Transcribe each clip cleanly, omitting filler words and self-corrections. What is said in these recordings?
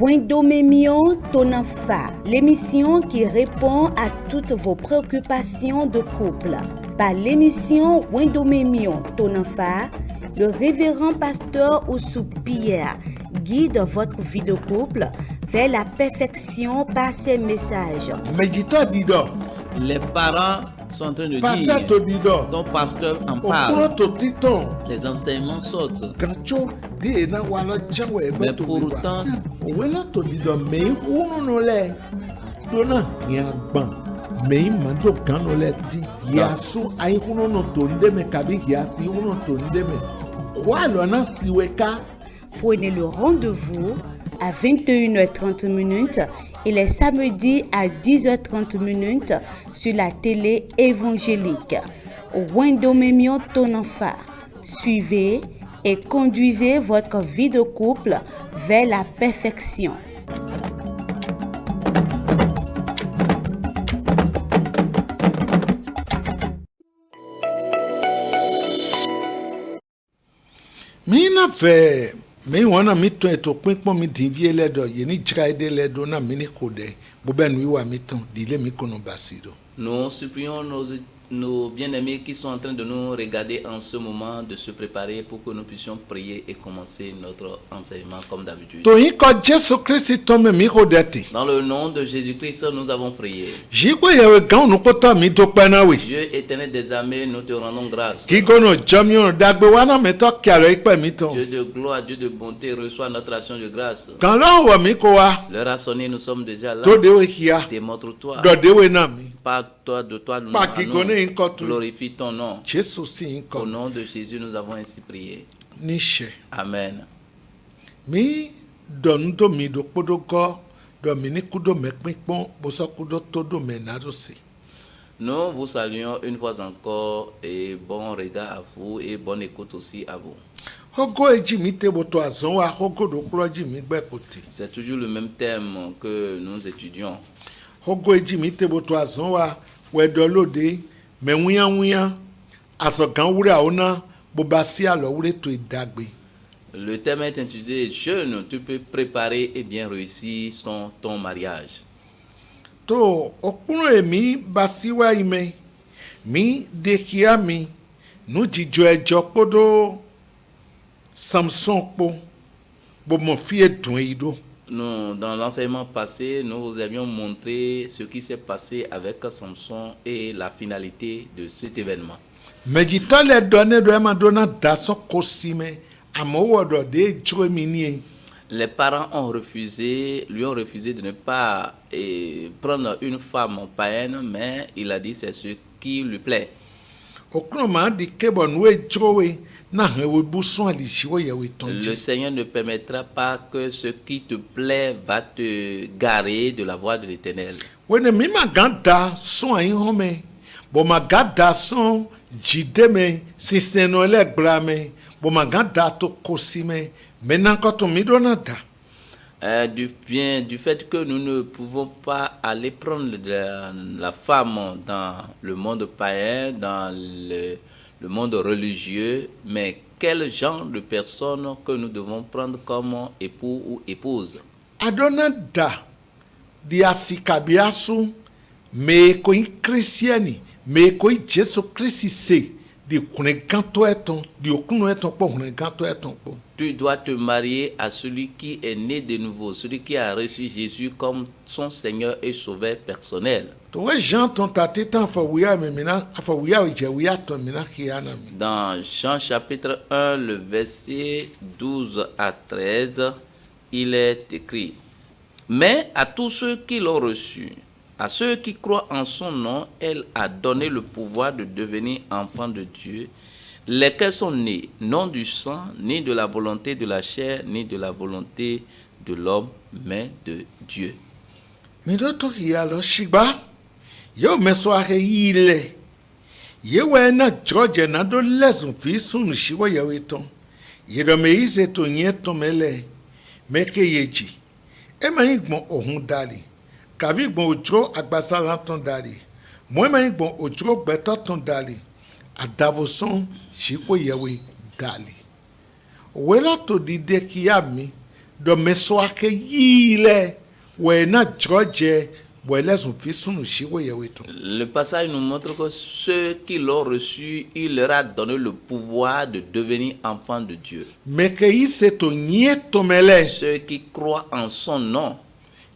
Wendomemion Tonanfa, l'émission qui répond à toutes vos préoccupations de couple. Par l'émission Wendomemion Tonanfa, le révérend pasteur Oussou Pierre guide votre vie de couple vers la perfection par ses messages. Médita Dido. Les parents sont en train de Pasteur dire, Todido. ton pasteur en Okuro parle, to titon. les enseignements sautent. Gancho di na wala jawe Mais beto pourtant, wela Todido me unu no le. Dona ya gban. Me mando gano le di ya su ai unu no tonde me kabi ya si unu tonde me. Kwa lo na siweka. Prenez le rendez-vous à 21h30 et les samedis à 10h30 sur la télé évangélique. Wendomemion Tonanfa. Suivez et conduisez votre vie de couple vers la perfection. Mina fe me wana miton eto pinpon mi divie ledo ye ni jraide ledo na mini kode bo ben wi wa miton dile mi kono basido. nous supplions nos bien-aimés qui sont en train de nous regarder en ce moment de se préparer pour que nous puissions prier et commencer notre enseignement comme d'habitude. To yin ko Jesu Christ to me mi kodeti. Dans le nom de Jésus-Christ, nous avons prié. Jiko yewe gan nu kota mi to pana we. Dieu éternel des armées, nous te rendons grâce. Ki gono jamio dagbe wana me to kialo ipe mi ton. Dieu de gloire, Dieu de bonté, reçois notre action de grâce. Kan lo wa mi ko wa L'heure a sonné, nous sommes déjà là. to dewe hia. Démontre-toi. Do dewe na mi. Par toi, de toi, nous Pa ki gone yin ko tu. glorifie ton nom. Jesu si yin Au ko nom de Jésus, nous avons ainsi prié. ni she. Amen. Mi don do mi do podoko do mi ni kudo me pinpon bo so kudo to do me na do si. Nous vous saluons une fois encore et bon regard à vous et bonne écoute aussi à vous. Hogo eji mi te bo to azon wa hogo do kuro ji mi gbe kote. C'est toujours le même thème que nous étudions. Hogo eji mi te bo to azon wa we do lode me wuyan aso gan wure aona bo ba si alo wure to idagbe. Le thème est intitulé Jeune, tu peux préparer et bien réussir ton mariage. To okuno emi ba si wa ime mi de kia mi nu jijo ejo podo Samson po bo mo fi edun ido. Nous, dans l'enseignement passé, nous vous avions montré ce qui s'est passé avec Samson et la finalité de cet événement. Medita le donne do ma dona daso kosime amowo do de jo mi ni. Les parents lui ont refusé de ne pas prendre une femme païenne, mais il a dit c'est ce qui lui plaît. Okuno ma di kebo nu ejowe na hewe buson ali shiwo ye we Le tonji. Seigneur ne permettra pas que ce qui te plaît va te garer de la voie de l'Éternel. Wene mi ma ganda son ayin home bo ma gada son jideme siseno le grame bo ma ganda to kosime menan ko to mi dona da. Du fait que nous ne pouvons pas aller prendre la femme dans le monde païen, dans le monde religieux, mais quel genre de personne que nous devons prendre comme époux ou épouse? Adona da di asikabiasu me ko Christiani me ko Jesu Christ se di kune ganto eton di okuno eton po kune ganto eton po. Tu dois te marier à celui qui est né de nouveau, celui qui a reçu Jésus comme son Seigneur et Sauveur personnel. To we Jean ton tatitan fa wiya me mina afa wiya je wiya to mina khiana mi. Dans Jean chapitre 1, le verset 12 à 13, il est écrit: Mais à tous ceux qui l'ont reçu, à ceux qui croient en son nom, elle a donné le pouvoir de devenir enfants de Dieu, lesquels sont nés, non du sang, ni de la volonté de la chair, ni de la volonté de l'homme, mais de Dieu. Mi do to hiya lo shiba yo meso ake ile ye we na George na do lesson fi sun shiwo ye we ton ye do me ise to yen to mele meke yeji e ma igbon ohun dali kavi igbon ojo agbasara ton dali mo ma igbon ojo gbeto ton dali adavoson shiwo ye we dali wela to dide ki ami do meso ake yile we na George bo lesun fi sunu shiwo yeweto. Le passage nous montre que ceux qui l'ont reçu, il leur a donné le pouvoir de devenir enfants de Dieu. Meke ise to nyeto mele Ceux qui croient en son nom,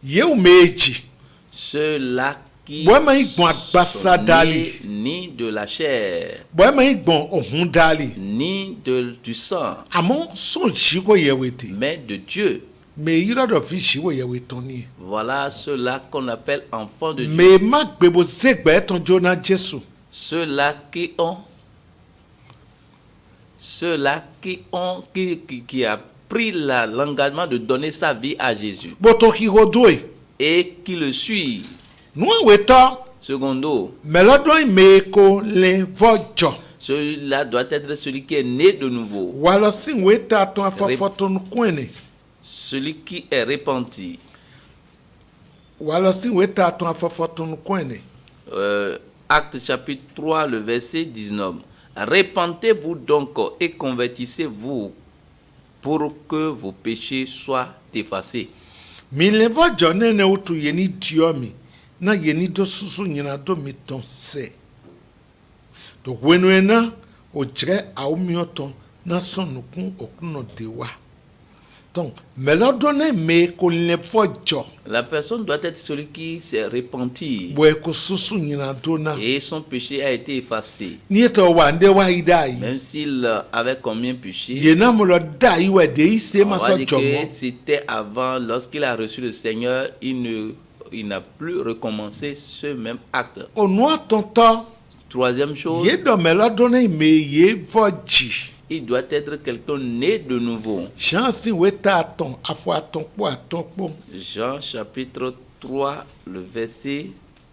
ye meji ceux-là qui Boema igbon agbasa sont dali nés ni de la chair, boema igbon ohun dali ni du sang, amo son shiwo yewete mais de Dieu. me yiro do fi shiwo yeweto ni Voilà ceux-là qu'on appelle enfants de Dieu. me ma gbebo zegbe ton jona Jesu Ceux-là qui a pris l'engagement de donner sa vie à Jésus boto hirodoe et qui le suit. nuwa weto Secondo, melodon me ko le vojo celui-là doit être celui qui est né de nouveau, walo sin weta ton afofoto nkwene celui qui est repenti. walo sin weta ton afofoto nkwene Acte chapitre 3, le verset 19. Repentez-vous donc et convertissez-vous pour que vos péchés soient effacés. mi le vojo nene utu yeni diomi na yeni do susu nyina do miton se to wenwena o jre aumioton na sonukun okuno dewa donc melodone me ko le vojo La personne doit être celui qui s'est repenti bo ko susu nyina do na et son péché a été effacé. ni to wande wa idai Même s'il avait combien péché, yena mo lo dai we de ise on ma va so dire jomo que c'était avant, lorsqu'il a reçu le Seigneur, il n'a plus recommencé ce même acte. onu atonto Troisième chose, ye do melodone me ye voji il doit être quelqu'un né de nouveau. chance weta aton afo aton po Jean chapitre 3, le verset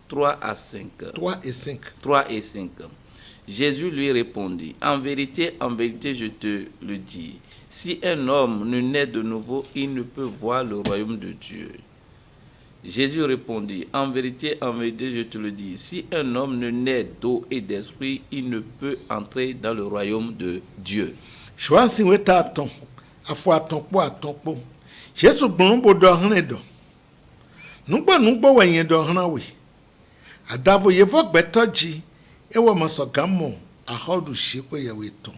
3 à 5. 3 et 5 3 et 5. Jésus lui répondit, en vérité, je te le dis, si un homme ne naît de nouveau, il ne peut voir le royaume de Dieu. Jésus répondit, en vérité, je te le dis, si un homme ne naît d'eau et d'esprit, il ne peut entrer dans le royaume de Dieu. chance weta aton afo aton po Jesus gbon bo do hne do nugbo wenye do hna we adavo ye fo gbetoji ewo masogamo ahodu shiko ye weton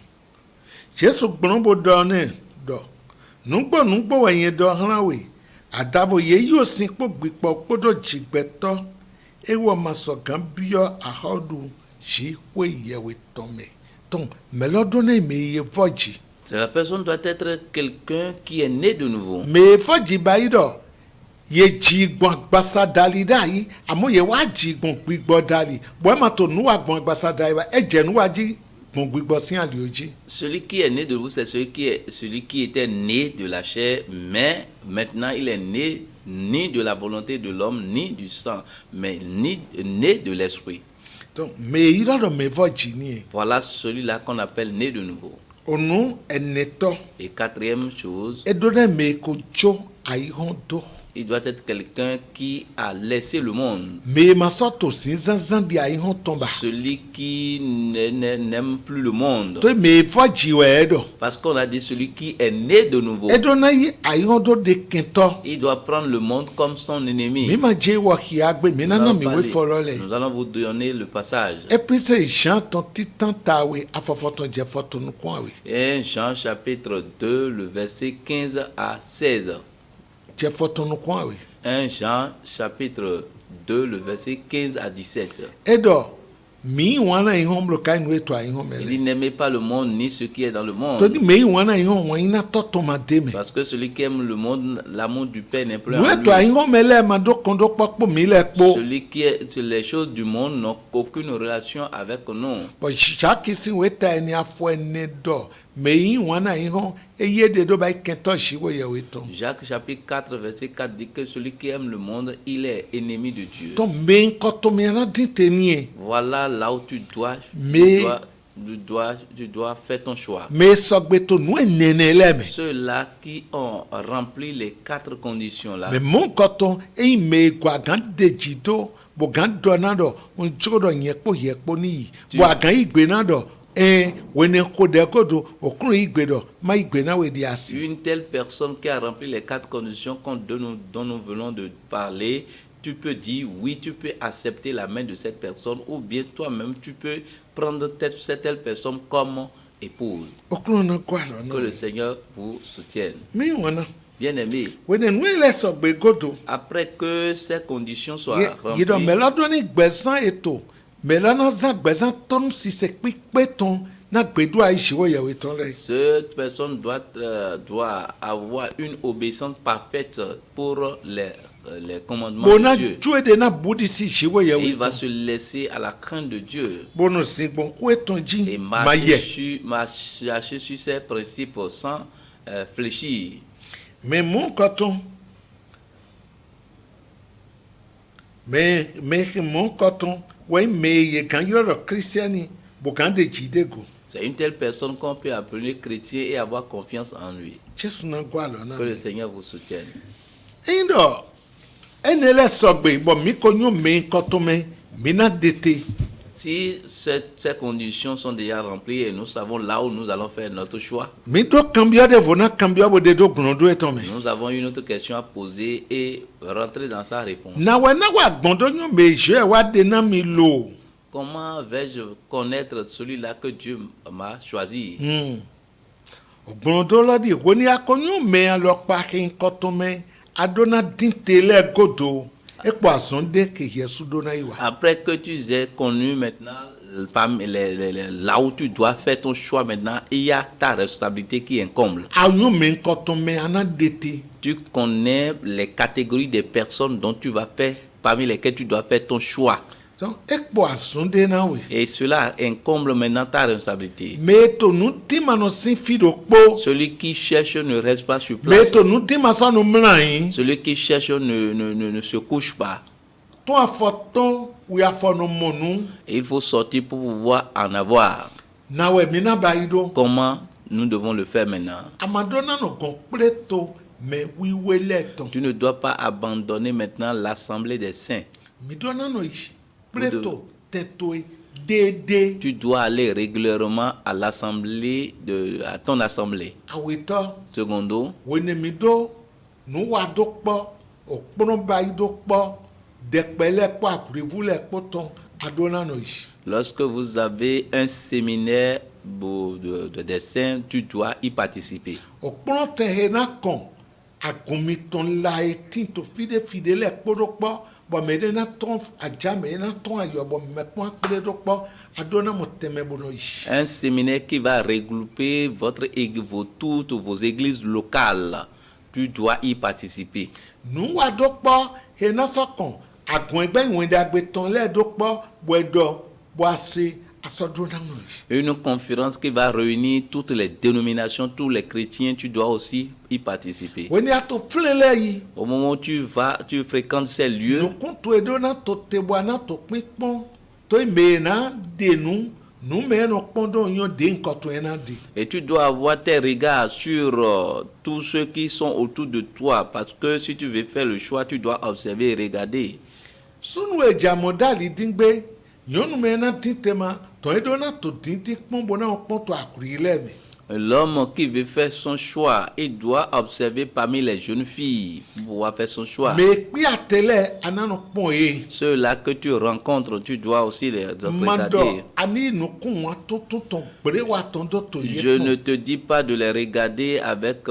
Jesus gbon bo do ne do nugbo wenye do hna we adavo ye yo sin po gbipo podo jigbeto ewo masogam bio ahodu shiko ye weton me ton melodone me ye voji La personne doit être quelqu'un qui est né de nouveau. me voji baido ye jigbon gbasa dali dai amo ye wa jigbon gbigbo dali bo ma to nuwa gbon gbasa dai ba eje nuwa ji gbon gbigbo sin ali oji Celui qui est né de vous, c'est celui qui était né de la chair, mais maintenant il est né ni de la volonté de l'homme, ni du sang, mais né de l'esprit. donc me ira do me voji ni Voilà celui-là qu'on appelle né de nouveau. onu eneto Et quatrième chose, edone me ko jo aihondo il doit être quelqu'un qui a laissé le monde. me masoto sin zanzan di aihonton ba Celui qui n'aime plus le monde. to me voji we do Parce qu'on a dit celui qui est né de nouveau. edona yi aihondo de kento Il doit prendre le monde comme son ennemi. mi ma je wo hiagbe mi na mi we forole Nous allons vous donner le passage. et puis c'est Jean ton titan tawe afofoton je foton nko awe Et Jean chapitre 2, le verset 15 à 16. je foton nko awe 1 Jean chapitre 2, le verset 15 à 17. edo mi wana ihom lo kai no eto ihom Il ele dit n'aimez pas le monde ni ce qui est dans le to di monde. me wana ihom wa ina toto mademe Parce que celui qui aime le monde, l'amour du Père n'est plus no en eto lui. ihom ele ma do kondo popo mi le po Celui qui est les choses du monde n'ont aucune relation avec nous. bo shaki sin weta eni afo ene do me yi wana ihom eye de do ba kento shiwo ye weton Jacques chapitre 4, verset 4 dit que celui qui aime le monde, il est ennemi de Dieu. to me nkoto me na ditenie Voilà là où tu Mais- dois faire ton choix. me sogbe to no enene le me Ceux-là qui ont rempli les 4 conditions-là, me mon koton e me gwa gan de jido bo gan do na do on jodo yekpo ni bo gan igbe na do wene kode kodo okunu igbedo ma igbena we di asi. Une telle personne qui a rempli les 4 conditions dont nous venons de parler, tu peux dire oui, tu peux accepter la main de cette personne, ou bien toi-même tu peux prendre cette telle personne comme épouse. Okunu na kwa Que le Seigneur vous soutienne. Mi wana. Bien-aimé, Wene nwele so gbe godo. après que ces conditions soient Yido remplies, melodo ni gbesan eto. Melono za gbesan ton si se pipe ton na gbedu aishiwo yewe ton le. cette personne doit avoir une obéissance parfaite pour les commandements Bona de Dieu. jue de na budi si shiwo Et yewe il va ton. se laisser à la crainte de Dieu Bono si bon ku eton et ji marcher maye. sur ses principes sans fléchir. Mais mon coton. Mais mon coton. Ouais, mais quand il y a le christiani, beaucoup de jidego. C'est une telle personne qu'on peut appeler chrétien et avoir confiance en lui. Jésus n'a quoi là. Que le Seigneur vous soutienne. Indo. Enele sogbe bo mi konyo me coton me mina dete. Si ces conditions sont déjà remplies et nous savons là où nous allons faire notre choix, Mi do cambia de vona cambia bo de do gnondo etome. nous avons une autre question à poser et rentrer dans sa réponse. Na wa gbondonyo me je wa de na mi lo. Comment vais-je connaître celui-là que Dieu m'a choisi? Gnondo lo di woni akonyo me alok pa kin coton me adona dintele godo. Et poisson de que Jésus donne iwa. Après que tu aies connu maintenant là où tu dois faire ton choix maintenant, il y a ta responsabilité qui incombe. Ayo me coton me ana dete. Tu connais les catégories des personnes dont tu vas faire, parmi lesquelles tu dois faire ton choix. Donc et poisson de na we. Et cela incombe maintenant ta responsabilité. Mais to nous tima no sin fido po. Celui qui cherche ne reste pas sur Mais place. to nous tima so no mlan. Celui qui cherche ne se couche pas. To afoton we afono monu. Et il faut sortir pour pouvoir en avoir. Na we mina baido. Comment nous devons le faire maintenant? Amadona no gon preto me wi weleton. Tu ne dois pas abandonner maintenant l'assemblée des saints. Mi dona no ishi. Preto tetoi dede. Tu dois aller régulièrement à à ton assemblée. Awito Secondo, wene mi do nu wa do po okpono baido po dekpele po akurivule po ton adona no ishi. lorsque vous avez un séminaire des saints, tu dois y participer. Okpono te hena kon agomiton la etin to fidele kpodokpo bo me na ton ajame na ton ayo bo me pon kpodokpo adona mo teme bono ishi. Un séminaire qui va regrouper toutes vos églises locales. Tu dois y participer. Nu wa dokpo hena sokon agun egbe iwende agbeton le dokpo bo edo bo ase asodona no ishi. Une conférence qui va réunir toutes les dénominations, tous les chrétiens, tu dois aussi y participer. Weni ato flele yi. Au moment où tu fréquentes ces lieux, Nu kunto edona to tebwana to pinpon to imena denu nu me no pondo yon de nkoto ena di. et tu dois avoir tes regards sur tous ceux qui sont autour de toi, parce que si tu veux faire le choix, tu dois observer et regarder. Sunu eja modali dingbe yonu me na tintema to edona to tinti pombo na opon to akuri leme. L'homme qui veut faire son choix, il doit observer parmi les jeunes filles pour pouvoir faire son choix. Me pi atele anano pon e. Ceux-là que tu rencontres, tu dois aussi les Mando regarder. ani no kun wa to ton bre wa ton do to ye. Je ne te dis pas de les regarder avec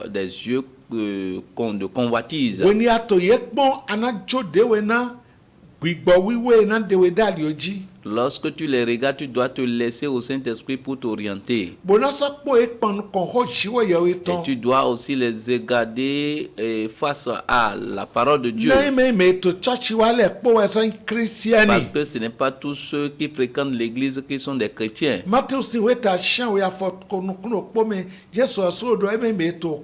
des yeux de convoitise. Weni ato ye pon anajo dewe na gbigbo wiwe na dewe dali oji. Lorsque tu les regardes, tu dois te laisser au Saint-Esprit pour t'orienter. Bona so po e pon kon ho shiwo ye Et ton. tu dois aussi les regarder face à la parole de Dieu. Na me to church wa le po we so christiani. Parce que ce n'est pas tous ceux qui fréquentent l'église qui sont des chrétiens. Matthew si weta shan we afot kono kuno po me Jesu so do me to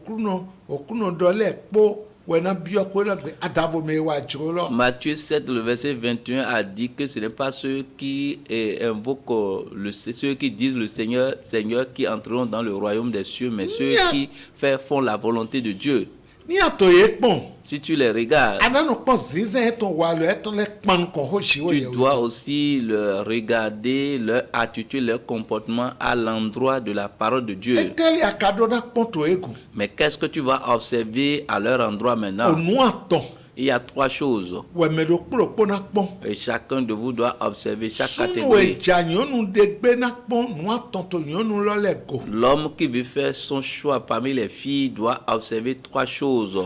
okuno do le po we na bio ko na be adavo me wa jolo. Matthieu 7, le verset 21 a dit que ce n'est pas ceux qui invoquent ceux qui disent le Seigneur, Seigneur qui entreront dans le royaume des cieux, mais ceux qui font la volonté de Dieu. ní àtòyé pọ̀n Si tu les regardes, adánù pọ̀n zinzin ẹ̀tàn wà lọ ẹ̀tàn lẹ́ pọ̀n kàn ó ṣíwọ́ tu yẹ̀wò dois aussi leur regarder leur attitude, leur comportement à l'endroit de la parole de Dieu. ẹ̀tẹ́lẹ̀ àkàdọ́dá pọ̀n tó eégún Mais qu'est-ce que tu vas observer à leur endroit maintenant? ònú àtàn Il y a trois choses wẹ̀mẹ̀lẹ̀ kpọ̀lọpọ̀ náà pọ̀n et chacun de vous doit observer chaque súnú catégorie. ẹ̀jà nyɔnu dẹgbẹ́ náà pọ̀n nù àtàn tó nyɔnu lọ́lẹ̀ gò L'homme qui veut faire son choix parmi les filles doit observer trois choses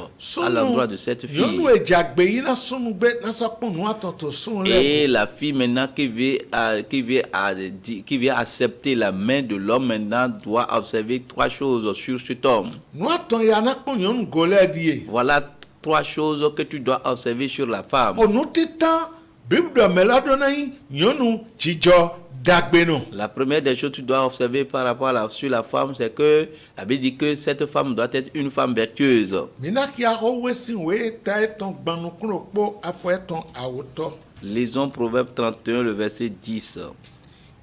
à l'endroit de cette fille. nyɔnu ẹ̀jà gbé yín náà súnú gbé náà sọ pọ̀n nù àtàn tó sún Et lẹ̀ la fille maintenant qui veut accepter la main de l'homme maintenant doit observer trois choses sur cet homme. nù àtàn yà náà pọ̀n nyɔnu gò lẹ́ẹ̀dìyẹ. Voilà trois choses que tu dois observer sur la femme. ònú títàn bíbélì mẹ́lọ́dún náà nyɔnu jíjọ dàgbé nù. La première des choses que tu dois observer par rapport sur la femme, c'est que la Bible dit que cette femme doit être une femme vertueuse. mina kí ahọ́wé sí wèé ta ẹ̀tàn gbanukúrò pọ̀ afọ ẹ̀tàn àwòtọ́. Lisons Proverbe 31, le verset 10.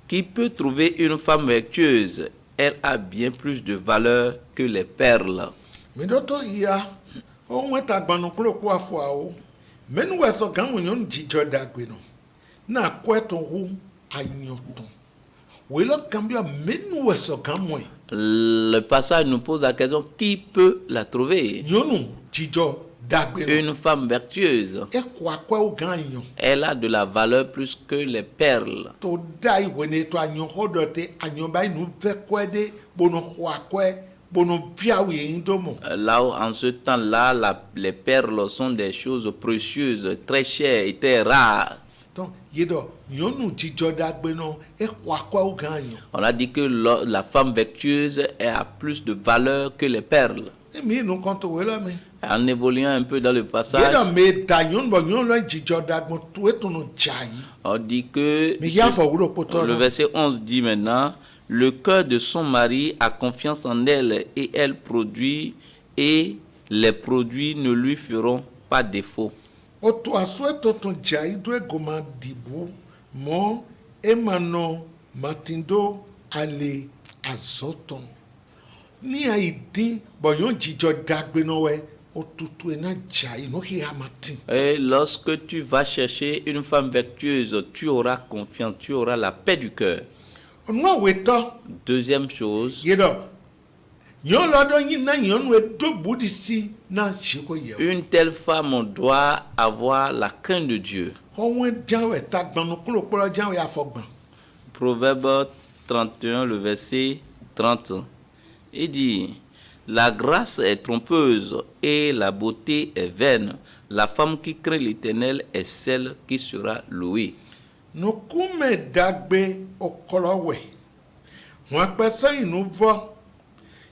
Qui peut trouver une femme vertueuse? Elle a bien plus de valeur que les perles. midọ́tọ̀ yíya ohun ẹ̀ta gbanukúrò pọ̀ afọ àwọ̀ mẹ́nu wẹ̀sọ̀ gánwó nyɔnu jíjọ dàgbé nù náà kọ́ ẹ̀tàn hu àyàntàn wèé lọ́ kàmbíà mẹ́nu wẹ̀sọ̀ gánwó ẹ̀ Le passage nous pose la question, qui peut la trouver? nyɔnu jíjọ dàgbé nù Une femme vertueuse. ẹ̀kọ́ akọ́ gán yàn Elle a de la valeur plus que les perles. tó dá ìwé ní ètò àyànhó dọ̀tẹ́ àyànbá inú fẹ́ kọ́ ẹ́ dé bọ́nà xɔ akọ́ ẹ́ bọ́nà fíàwé yẹn tó mọ̀. Là où en ce temps-là, les perles sont des choses précieuses, très chères et très rares. tán yé dọ̀ nyɔnu jíjọ dàgbé náà ẹ̀kọ́ akọ́ gán yàn. On a dit que la femme vertueuse a plus de valeur que les perles. èmi inú kan tó wé lọ́mi. En évoluant un peu dans le yé passage, dọ̀ mi da nyɔnu bọ̀ nyɔnu lọ́ jíjọ dàgbé tó ètò nù jà yìí. on dit que mi yá fọ̀ wúlò pọ̀tọ́ le náà. verset 11 dit maintenant, le cœur de son mari a confiance en elle et elle produit et les produits ne lui feront pas défaut. o tó aṣọ ètò tó jà yìí tó ègò máa dìbò mọ́ ẹ máa nà màtìndó alẹ́ àzọ́tàn. ní àìdín bọ̀yán jíjọ dàgbé náà wẹ̀ o tutù ẹ̀ náà jà yìí ló kí a máa tì. Et lorsque tu vas chercher une femme vertueuse, tu auras confiance, tu auras la paix du cœur. ọ̀nà àwẹ̀ tọ́ Deuxième chose, yé dọ̀ nyɔnu lọ́dọ̀ yín náà nyɔnu edógbòdì sí náà ṣèkò yẹ o. une telle femme doit avoir la crainte de Dieu. ọ̀wọ́n jáwé ta gbanukúrò kpọ́lọ́ jáwé afọgbọ̀n. Proverbe 31, le verset 30. Il dit, la grâce est trompeuse et la beauté est vaine. La femme qui craint l'Éternel est celle qui sera louée. nukume dàgbé ọkọlọwẹ wọn pẹ sẹ́yìn nu vọ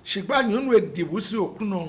ṣùgbọ́n nyɔnu edibu sí òkun náà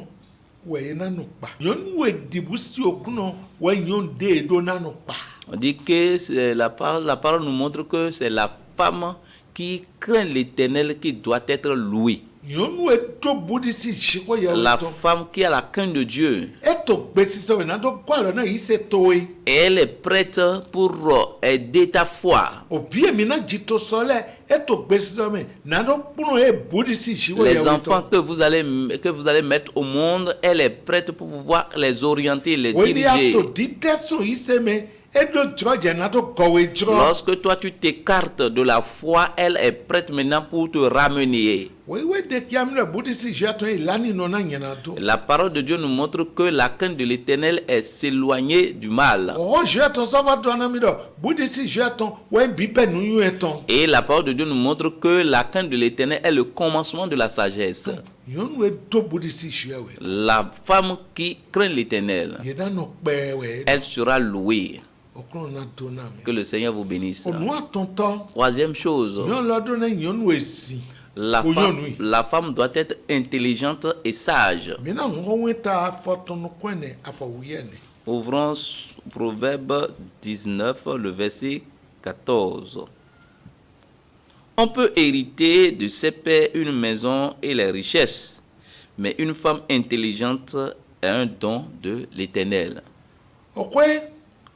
wẹ̀yẹ nánu pa nyɔnu edibu sí òkun náà wẹ̀ nyɔnu dé edo nánu pa. On dit que la parole nous montre que c'est la femme qui craint l'Éternel qui doit être louée. nyɔnu edógbòdì sí ìṣekọ yẹ La wò tán femme qui a la crainte de Dieu, ètò gbèsè wẹ̀ náà tó kọ́ àlọ́ náà yìí ṣe tó e. elle est prête pour aider ta foi. òbí èmi náà jí tó sọlẹ̀ ètò gbèsè wẹ̀ náà tó kúrò ẹ̀ bòdì sí ìṣekọ yẹ Les wò enfants tán. que vous allez mettre au monde, elle est prête pour pouvoir les orienter, les wọ́n ní diriger. àtò dídẹ́sùn yìí ṣe mi ètò jọ́jẹ̀ náà tó kọ̀wé jọ́. Lorsque toi tu t'écartes de la foi, elle est prête maintenant pour te ramener. wíwé de kí amúlẹ̀ bòdì sí ìṣẹ́ àtọ́ ìlànà náà yẹn tó. La parole de Dieu nous montre que la crainte de l'Éternel est s'éloigner du mal. ọ̀họ́ ìṣẹ́ àtọ́ sọ́fà tó anamí dọ̀ bòdì sí ìṣẹ́ àtọ́ wọ́n bí bẹ́ẹ̀ nínú ẹ̀ tán. Et la parole de Dieu nous montre que la crainte de l'Éternel est le commencement de la sagesse. nyɔnu ẹ̀ tó bòdì sí ìṣẹ́ wẹ̀. La femme qui craint l'Éternel, yẹn dáná pẹ́ wẹ̀ elle sera louée. ọkùnrin náà tó náà mi. Que le Seigneur vous bénisse. ònú àtọ̀ntọ́ Troisième chose, nyɔnu lọ́dún náà nyɔnu èsì. la femme doit être intelligente et sage. mi náà ń wọ́n ta afọ́túnukọ́ ẹ̀ afọ̀wúyẹ̀ ni. Ouvrons Proverbe 19, le verset 14. On peut hériter de ses pères une maison et les richesses, mais une femme intelligente est un don de l'Éternel. ọ̀pẹ́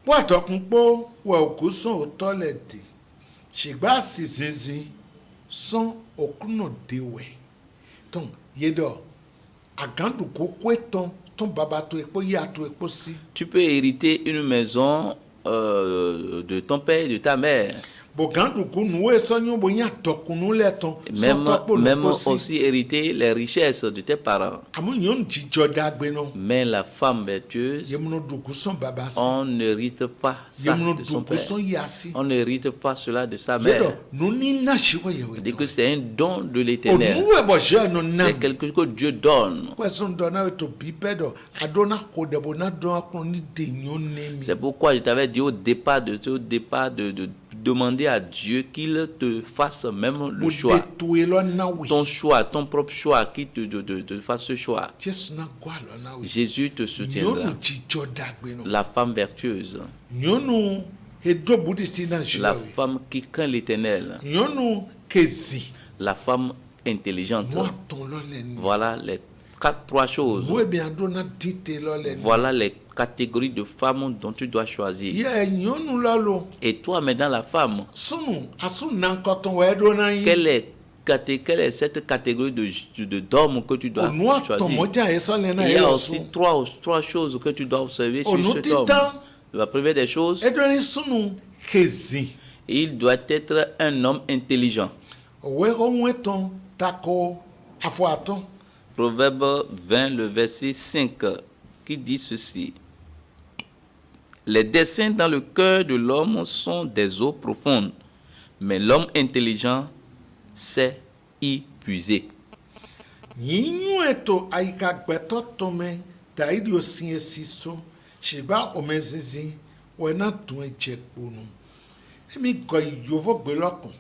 wàtọ̀kùn pọ̀ wẹ̀ òkú sàn òótọ́ lẹ̀ dé ṣùgbọ́n àṣìṣe sàn òkú náà dé wẹ̀ tán yé dọ̀ àgándùkú kó tán ton baba to ekpo ya to ekpo si. Tu peux hériter une maison de ton père et de ta mère. Bo gandu kunu we sonyo bo nya to kunu le ton. Même aussi hériter les richesses de tes parents. Amu nyon jijo dagbe no. Mais la femme vertueuse, Yemuno duku son baba si. on n'hérite pas ça Yemuno de son duku père. son yasi. On n'hérite pas cela de sa mère. Yedo nuni na shiwa yewe. Dit que c'est un don de O l'Éternel. nuwe bo je no nam. C'est quelque chose que Dieu donne. Kwa son dona to bipedo adona ko de bona don akon ni de nyon nemi. C'est pourquoi je t'avais dit au départ de demander à Dieu qu'il te fasse même le choix. To elo na we. Ton choix, ton propre choix, qu'il te fasse ce choix. Jesu na gwa lo na we. Jésus te soutiendra. Nyonu jijo dagbe no. La femme vertueuse, Nyonu edo budi si na la shiwa we. femme qui craint l'Éternel, Nyonu kezi. la femme intelligente. Moi ton lo le ni. Voilà les trois choses. Moi bien dona dite lo le ni. Voilà les catégories de femmes dont tu dois choisir. Ye nyonu lo lo. Et toi, maintenant, la femme, Sunu asu nan koton we do na yi. quelle est cette catégorie d'hommes que tu dois Onua choisir? tomoja eso le na Il y a yo aussi su. trois choses que tu dois observer sur Onu cet homme. titan. La première des choses, Edo ni sunu kezi. il doit être un homme intelligent. Owe ko weton tako afo aton. Proverbe 20, le verset 5, qui dit ceci. Les desseins dans le cœur de l'homme sont des eaux profondes, mais l'homme intelligent sait y puiser. Yinyu eto aika gbeto tome ta idi osin esiso. Shiba omezizi we na tun eje ponu. Emi go yovo gbe lokun.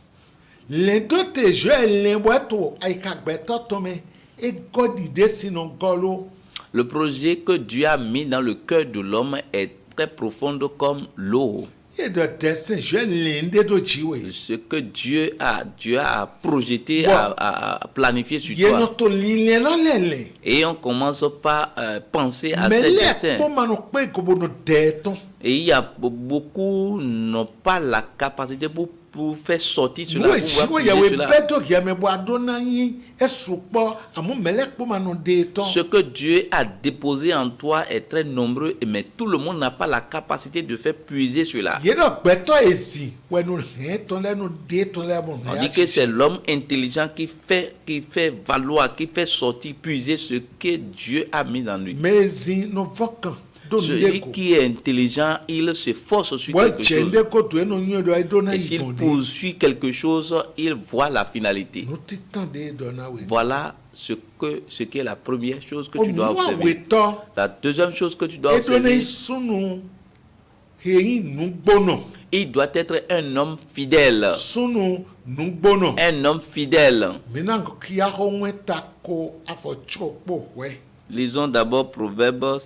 Le do te je le weto aika gbeto tome e godi de sino golo. Le projet que Dieu a mis dans le cœur de l'homme est très profond comme l'eau. E do dessin je lende do jiwe. Ce que Dieu a projeté, Bon. a planifié sur Ye no toi. to lile lo lele. Et on commence par penser à Mais ces le dessins. ko manu pe ko bono de ton. Et il y a beaucoup n'ont pas la capacité pour faire sortir cela, Nous pour chiwo pouvoir yawe puiser cela. beto ki ame bo adona yi esupo amu melek po manu de ton. Ce que Dieu a déposé en toi est très nombreux, mais tout le monde n'a pas la capacité de faire puiser cela. Ye do beto ezi we no he ton le no de ton le bon. On dit que c'est l'homme intelligent qui fait valoir, qui fait sortir, puiser ce que Dieu a mis dans lui. Mezi no vokan do Celui ndeko. qui est intelligent, il se force sur Wa quelque chose. chende ko to eno nyo do idona Et yi s'il bonde. poursuit quelque chose, il voit la finalité. No titan de dona we. Voilà ce qui est la première chose que tu dois Onua observer. weto La deuxième chose que tu dois edona observer, sunu heyi nu gbono. il doit être un homme fidèle. Sunu nu gbono. Un homme fidèle. Menango ki ya ho weta ko afo chopo we. Lisons d'abord Proverbe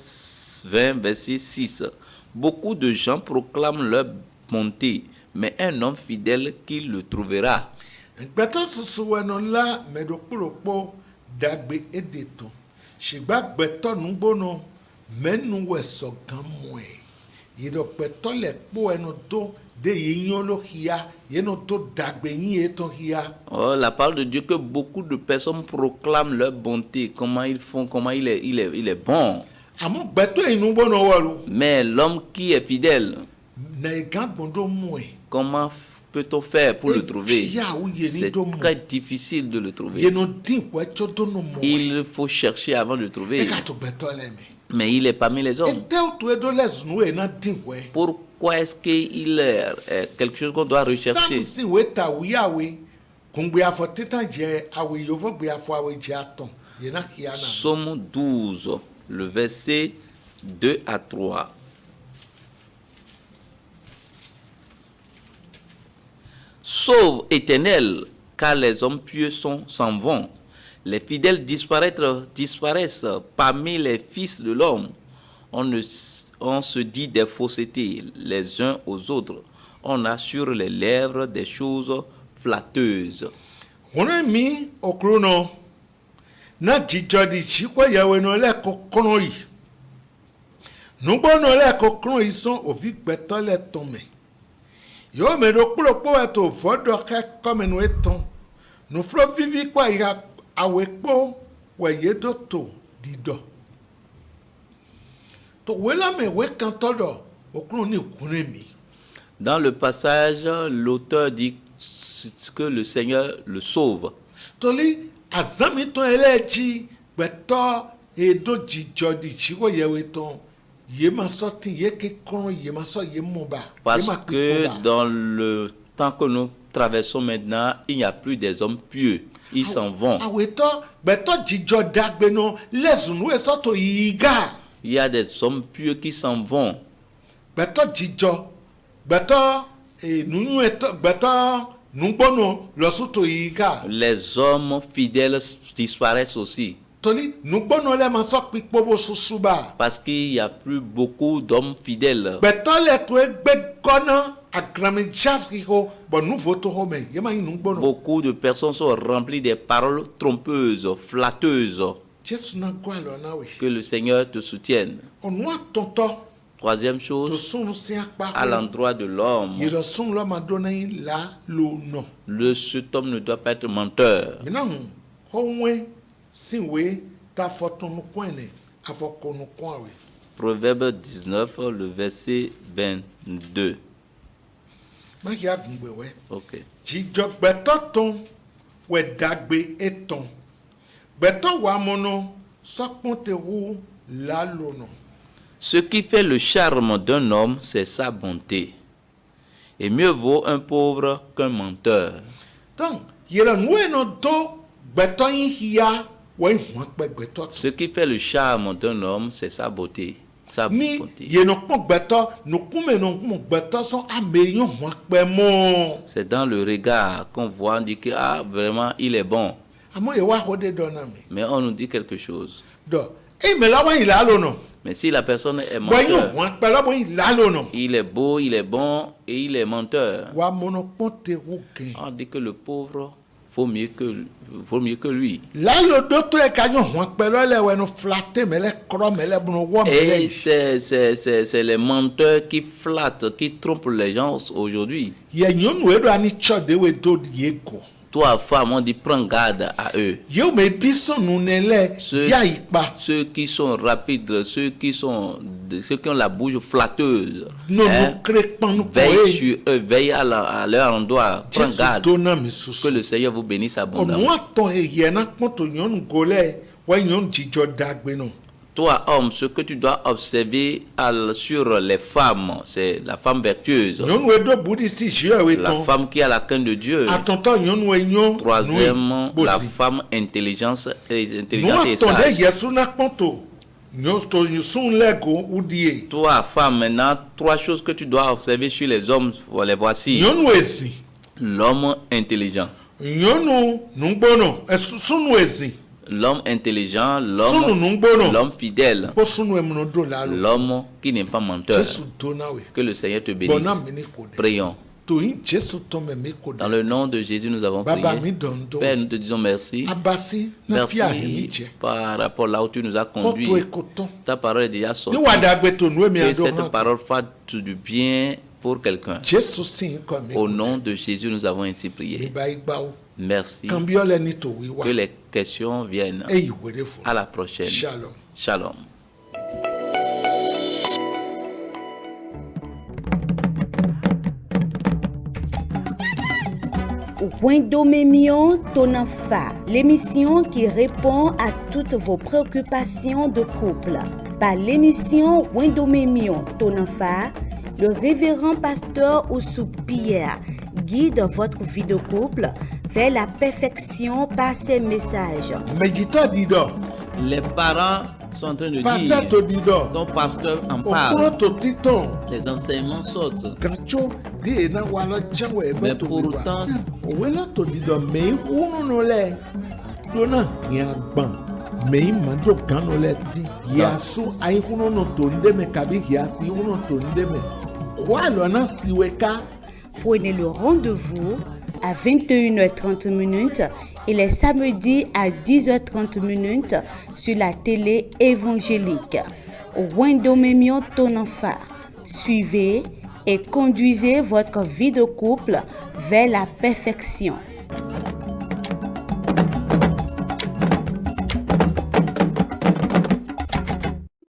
20, verset 6. Beaucoup de gens proclament leur bonté, mais un homme fidèle, qui le trouvera? Gbeto susu we no la medokpolokpo dagbe edeto. Shigba gbeto nu gbono menu we so gan mo e. Yedo gbeto le po eno to de yiyan lo hia yeno to dagbe yin eton hia. Oh, la parole de Dieu que beaucoup de personnes proclament leur bonté, comment ils font, comment il est bon. Amo gbeto inu gbono woro Mais l'homme qui est fidèle, na gan gbondo mo e. comment peut-on faire pour le trouver? Ya ou ye ni C'est do mo. très difficile de le trouver. Yeno din we chodo no mo. Il faut chercher avant de le E trouver. ka to gbeto le me. Mais il est parmi les E hommes. te o to edo les nu e na din we. Pourquoi est-ce qu'il est quelque chose qu'on doit rechercher? Samson we ta wi awe kungbe afo titan je awe yovo gbe afo awe je aton. Ye na hia na. Psaume 12, le verset 2 à 3. Sauve, Éternel, car les hommes pieux s'en vont. Les fidèles disparaissent parmi les fils de l'homme. On se dit des faussetés les uns aux autres. On a sur les lèvres des choses flatteuses. Ona mi okrono na jijo di chikwa yawe no le kokono yi. Nugbo no le kokono yi son ovi gbeto le ton me. Yo me do kpolokpo eto vodo ke come no eton. No flo vivi kwa ya awe po we yedo to dido. to wela me we kanto do okro ni kunemi. Dans le passage, l'auteur dit que le Seigneur le sauve. Toli azami to elechi beto edo jijo di chiwo yewe ton ye ma sorti ye ke kon ye ma so ye moba. Parce que dans le temps que nous traversons maintenant, il n'y a plus des hommes pieux. Ils s'en vont. Il y a des hommes pieux qui s'en vont. Les hommes fidèles disparaissent aussi. Parce qu'il n'y a plus beaucoup d'hommes fidèles. Beaucoup de personnes sont remplies des paroles trompeuses, flatteuses. Que le Seigneur te soutienne. Troisième chose, à l'endroit de l'homme, cet homme ne doit pas être menteur. Proverbe 19, le verset 22. Ok. Ce qui fait le charme d'un homme, c'est sa bonté. Et mieux vaut un pauvre qu'un menteur. Ce qui fait le charme d'un homme, c'est sa beauté. Sa bonté. C'est dans le regard qu'on voit, on dit que vraiment il est bon. Mais on nous dit quelque chose. Mais si la personne est menteur, il est beau, il est bon et il est menteur. On dit que le pauvre vaut mieux que lui. Et c'est les menteurs qui flattent, qui trompent les gens aujourd'hui. Toi, femme, on dit prends garde à eux. Ceux qui sont rapides, ceux qui ont la bouche flatteuse. Veille sur eux, veille à leur endroit. Prends garde. Que le Seigneur vous bénisse abondamment. Toi, homme, ce que tu dois observer sur les femmes, c'est la femme vertueuse. La femme qui a la crainte de Dieu. Troisièmement, la femme intelligente et sage. Toi, femme, maintenant, trois choses que tu dois observer sur les hommes, les voici. L'homme intelligent. L'homme intelligent, l'homme fidèle, l'homme qui n'est pas menteur. Que le Seigneur te bénisse. Prions. Dans le nom de Jésus, nous avons prié. Père, nous te disons merci. Merci par rapport là où tu nous as conduits. Ta parole est déjà sortie. Que cette parole fasse du bien pour quelqu'un. Au nom de Jésus, nous avons ainsi prié. Merci. Que les questions viennent. À la prochaine. Shalom. Shalom. Wendomemion Tonafa, l'émission qui répond à toutes vos préoccupations de couple. Par l'émission Wendomemion Tonafa, le révérend pasteur Oussou Pierre guide votre vie de couple vers la perfection par ses messages. Les parents sont en train de dire, ton pasteur en parle, les enseignements sautent. Mais pourtant, prenez le rendez-vous à 21h30 et les samedis à 10h30 sur la télé évangélique. Wendomemion Tonafa. Suivez et conduisez votre vie de couple vers la perfection.